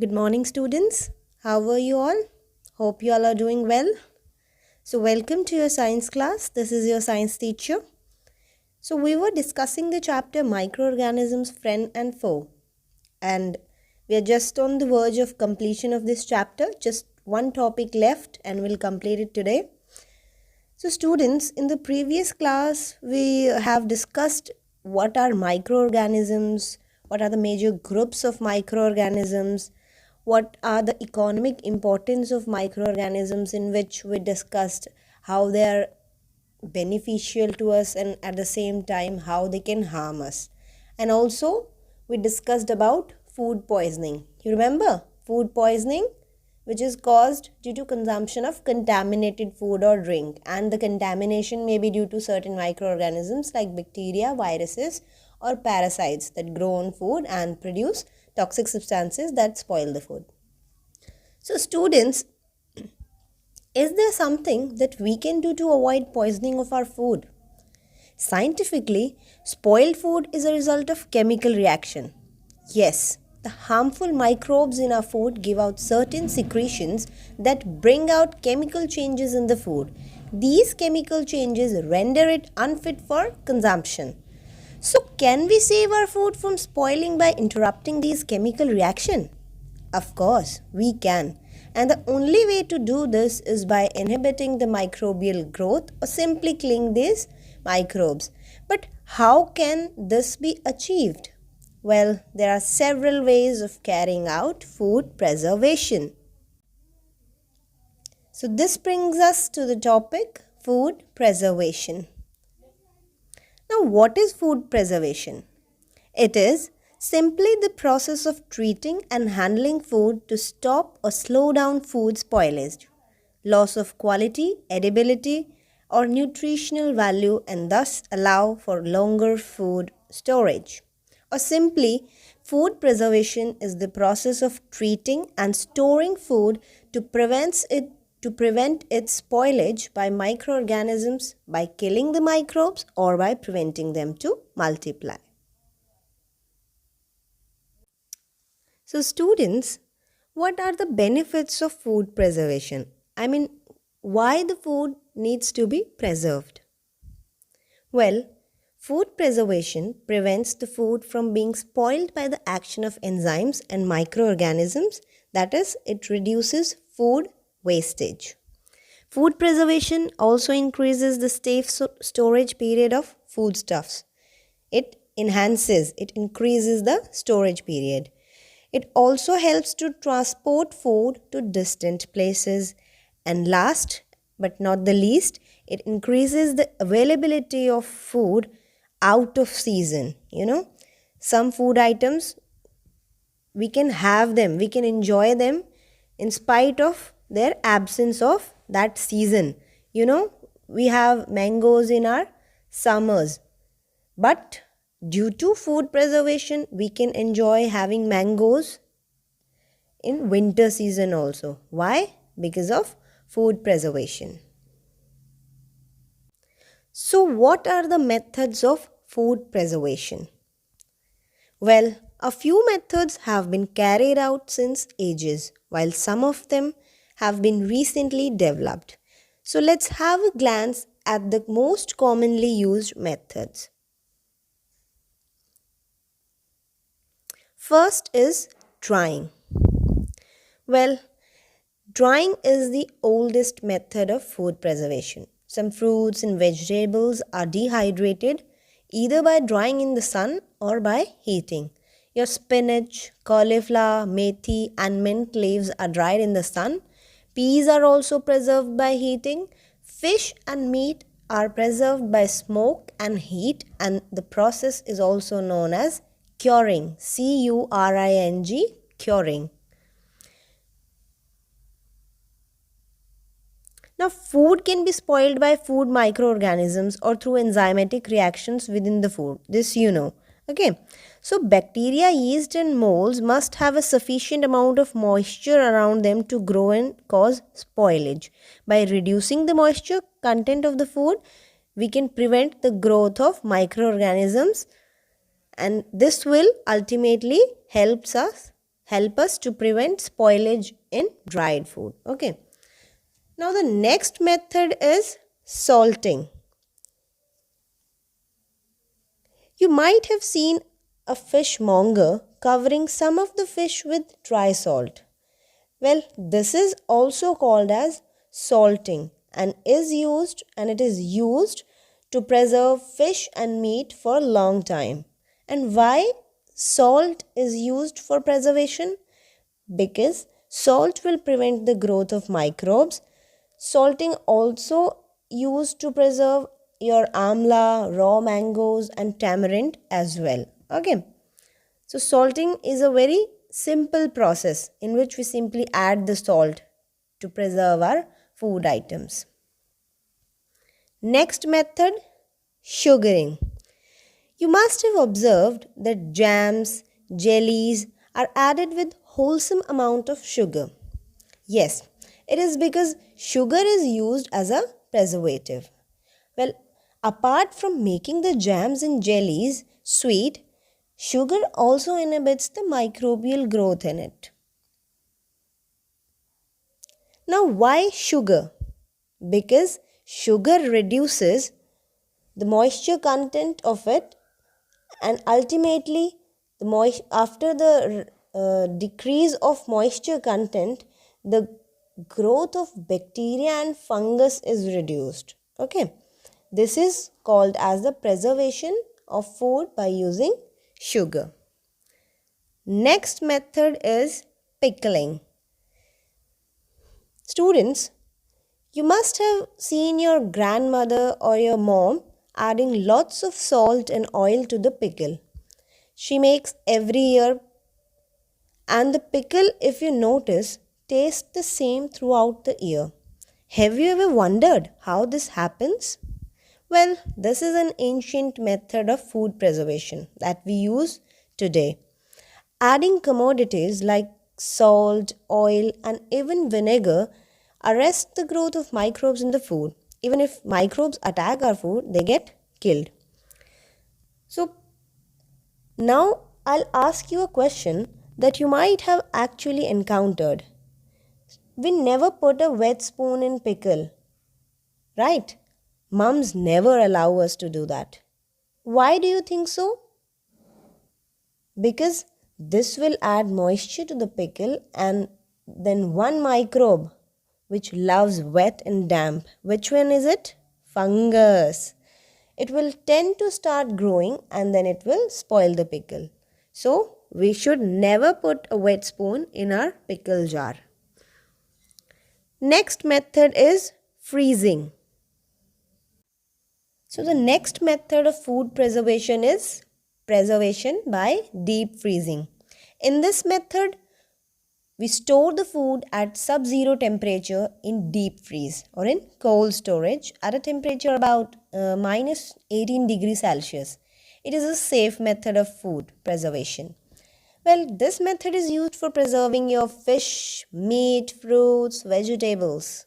Good morning, students. How are you all? Hope you all are doing well. So, welcome to your science class. This is your science teacher. So, we were discussing the chapter Microorganisms, Friend and Foe, and we are just on the verge of completion of this chapter. Just one topic left, and we'll complete it today. So, students, in the previous class, we have discussed what are microorganisms, what are the major groups of microorganisms, what are the economic importance of microorganisms, in which we discussed how they are beneficial to us and at the same time how they can harm us. And also we discussed about food poisoning. You remember food poisoning, which is caused due to consumption of contaminated food or drink, and the contamination may be due to certain microorganisms like bacteria, viruses or parasites that grow on food and produce toxic substances that spoil the food. So students, is there something that we can do to avoid poisoning of our food? Scientifically, spoiled food is a result of chemical reaction. Yes, the harmful microbes in our food give out certain secretions that bring out chemical changes in the food. These chemical changes render it unfit for consumption. So, can we save our food from spoiling by interrupting these chemical reaction? Of course, we can. And the only way to do this is by inhibiting the microbial growth or simply killing these microbes. But how can this be achieved? Well, there are several ways of carrying out food preservation. So this brings us to the topic food preservation. Now, what is food preservation? It is simply the process of treating and handling food to stop or slow down food spoilage, loss of quality, edibility, or nutritional value, and thus allow for longer food storage. Or simply, food preservation is the process of treating and storing food to prevent its spoilage by microorganisms, by killing the microbes, or by preventing them to multiply. So students, what are the benefits of food preservation? I mean, why the food needs to be preserved? Well, food preservation prevents the food from being spoiled by the action of enzymes and microorganisms. That is, it reduces food wastage. Food preservation also increases the safe storage period of foodstuffs. It increases the storage period. It also helps to transport food to distant places. And last but not the least, it increases the availability of food out of season. Some food items, we can have them, we can enjoy them in spite of their absence of that season. We have mangoes in our summers, but due to food preservation, we can enjoy having mangoes in winter season also. Why? Because of food preservation. So, what are the methods of food preservation? Well, a few methods have been carried out since ages, while some of them have been recently developed. So, let's have a glance at the most commonly used methods. First is drying. Well, drying is the oldest method of food preservation. Some fruits and vegetables are dehydrated either by drying in the sun or by heating. Your spinach, cauliflower, methi and mint leaves are dried in the sun. Peas are also preserved by heating. Fish and meat are preserved by smoke and heat, and the process is also known as curing. C-U-R-I-N-G, curing. Now, food can be spoiled by food microorganisms or through enzymatic reactions within the food. This you know. Okay. So, bacteria, yeast and molds must have a sufficient amount of moisture around them to grow and cause spoilage. By reducing the moisture content of the food, we can prevent the growth of microorganisms, and this will ultimately helps us help us to prevent spoilage in dried food. Okay. Now the next method is salting. You might have seen a fishmonger covering some of the fish with dry salt. Well, this is also called as salting and it is used to preserve fish and meat for a long time. And why salt is used for preservation? Because salt will prevent the growth of microbes. Salting also used to preserve your amla, raw mangoes and tamarind as well. Okay. So salting is a very simple process in which we simply add the salt to preserve our food items. Next method, sugaring. You must have observed that jams, jellies are added with wholesome amount of sugar. Yes, it is because sugar is used as a preservative. Well, apart from making the jams and jellies sweet, sugar also inhibits the microbial growth in it. Now, why sugar? Because sugar reduces the moisture content of it, and ultimately after the decrease of moisture content, the growth of bacteria and fungus is reduced. Okay, this is called as the preservation of food by using sugar. Next method is pickling. Students, you must have seen your grandmother or your mom adding lots of salt and oil to the pickle. She makes every year, and the pickle, if you notice, tastes the same throughout the year. Have you ever wondered how this happens? Well, this is an ancient method of food preservation that we use today. Adding commodities like salt, oil, and even vinegar arrest the growth of microbes in the food. Even if microbes attack our food, they get killed. So, now I'll ask you a question that you might have actually encountered. We never put a wet spoon in pickle, right? Mums never allow us to do that. Why do you think so? Because this will add moisture to the pickle, and then one microbe which loves wet and damp. Which one is it? Fungus. It will tend to start growing and then it will spoil the pickle. So we should never put a wet spoon in our pickle jar. Next method is freezing. So the next method of food preservation is preservation by deep freezing. In this method, we store the food at sub-zero temperature in deep freeze or in cold storage at a temperature about minus 18 degrees Celsius. It is a safe method of food preservation. Well, this method is used for preserving your fish, meat, fruits, vegetables.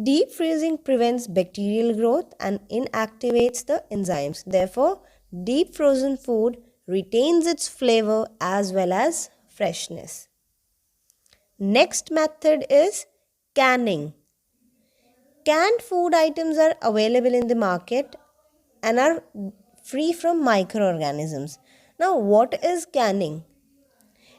Deep freezing prevents bacterial growth and inactivates the enzymes. Therefore, deep frozen food retains its flavor as well as freshness. Next method is canning. Canned food items are available in the market and are free from microorganisms. Now, what is canning?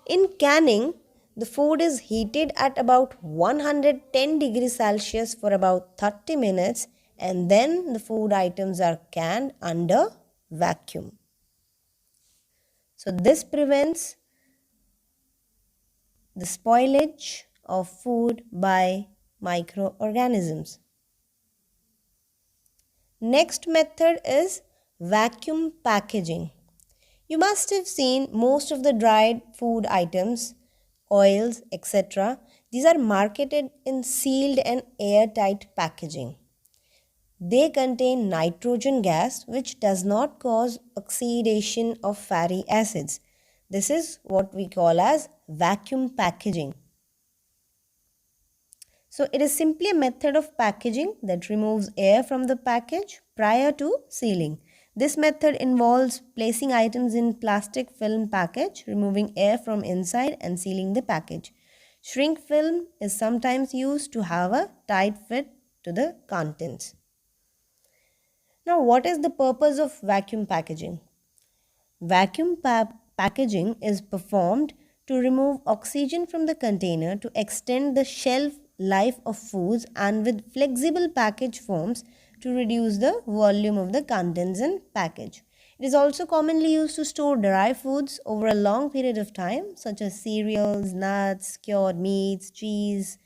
In canning, the food is heated at about 110 degrees Celsius for about 30 minutes, and then the food items are canned under vacuum. So this prevents the spoilage of food by microorganisms. Next method is vacuum packaging. You must have seen most of the dried food items, oils, etc. These are marketed in sealed and airtight packaging. They contain nitrogen gas which does not cause oxidation of fatty acids. This is what we call as vacuum packaging. So it is simply a method of packaging that removes air from the package prior to sealing. This method involves placing items in plastic film package, removing air from inside and sealing the package. Shrink film is sometimes used to have a tight fit to the contents. Now, what is the purpose of vacuum packaging? Vacuum packaging is performed to remove oxygen from the container to extend the shelf life of foods and with flexible package forms to reduce the volume of the contents in package. It is also commonly used to store dry foods over a long period of time, such as cereals, nuts, cured meats, cheese,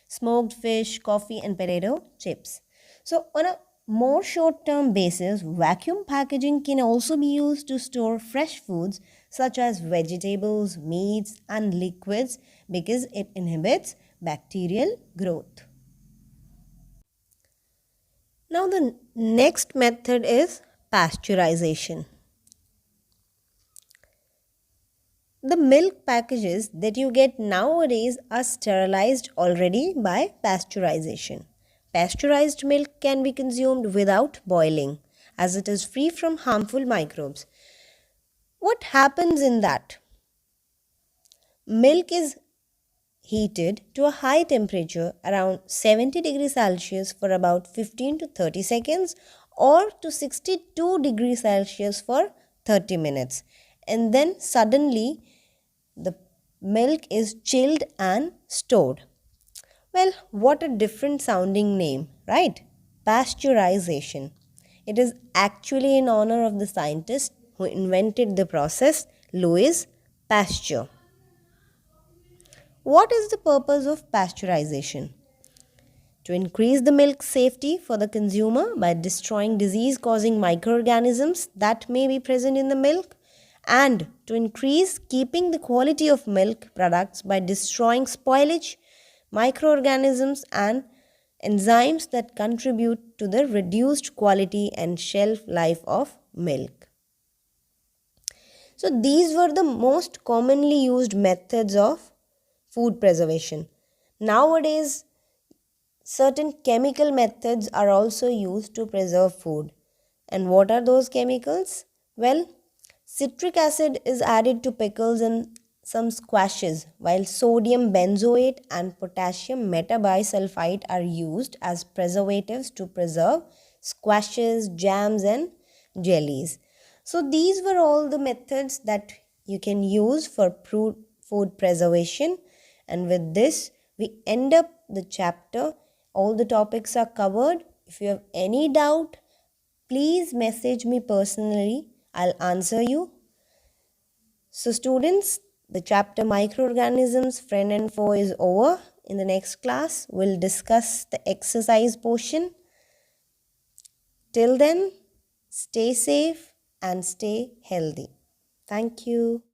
smoked fish, coffee, and potato chips. So, on a more short term basis, vacuum packaging can also be used to store fresh foods such as vegetables, meats, and liquids because it inhibits bacterial growth. Now, the next method is pasteurization. The milk packages that you get nowadays are sterilized already by pasteurization. Pasteurized milk can be consumed without boiling as it is free from harmful microbes. What happens in that? Milk is heated to a high temperature around 70 degrees Celsius for about 15 to 30 seconds or to 62 degrees Celsius for 30 minutes, and then suddenly the milk is chilled and stored. Well, what a different sounding name, right? Pasteurization. It is actually in honor of the scientist who invented the process, Louis Pasteur. What is the purpose of pasteurization? To increase the milk safety for the consumer by destroying disease causing microorganisms that may be present in the milk, and to increase keeping the quality of milk products by destroying spoilage, microorganisms, and enzymes that contribute to the reduced quality and shelf life of milk. So, these were the most commonly used methods of food preservation. Nowadays, certain chemical methods are also used to preserve food. And what are those chemicals? Well, citric acid is added to pickles and some squashes, while sodium benzoate and potassium metabisulfite are used as preservatives to preserve squashes, jams, and jellies. So, these were all the methods that you can use for food preservation. And with this, we end up the chapter. All the topics are covered. If you have any doubt, please message me personally. I'll answer you. So, students, the chapter Microorganisms, Friend and Foe is over. In the next class, we'll discuss the exercise portion. Till then, stay safe and stay healthy. Thank you.